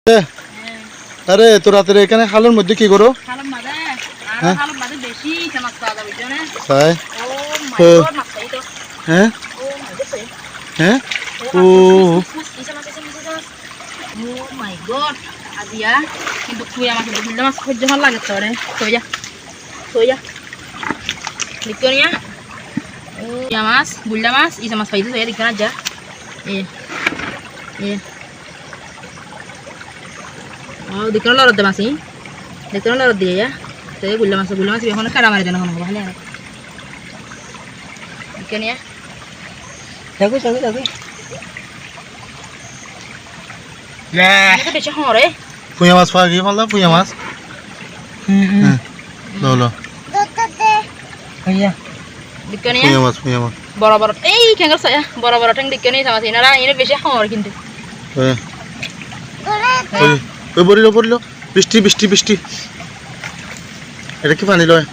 আরে তো রাতের এখানে খালের মধ্যে কি করো? খালের মাঝে খালের মাঝে বেশি মাছ পাওয়া যাবে জানে তাই ও মাই গড মাছ পাই তো হ্যাঁ ও মাই গড হ্যাঁ ও মাই গড আজিয়া কিন্তু তুই আমাকে বুঝলে মাছ সহ্য ভালো লাগে তো রে তুই যা লিখো নিয়া ও মাছ বুল্লা মাছ ইসা মাছ পাইতো তুই দেখনা যা এ ও দেখনা লড়তে মাছি দেখনা লড় দিয়ে যা তুই বুল্লা মাছ এখন কাটা মারি দেন এখন ভালো লাগে লিখো নিয়া যাবি এটা বেশি হরে পুঁয়া মাছ পাওয়া গিয়ে বললাম পুঁয়া মাছ লো ভাইয়া লিখো নিয়া পুঁয়া মাছ বড় বড় এই ঠ্যাঙ্গের ছায়া বড় বড় ঠ্যাং দেখে নিয়ে যাচ্ছে এনারা এনে বেশি হর কিন্তু ওই বলিল বৃষ্টি এটা কি পানি লয়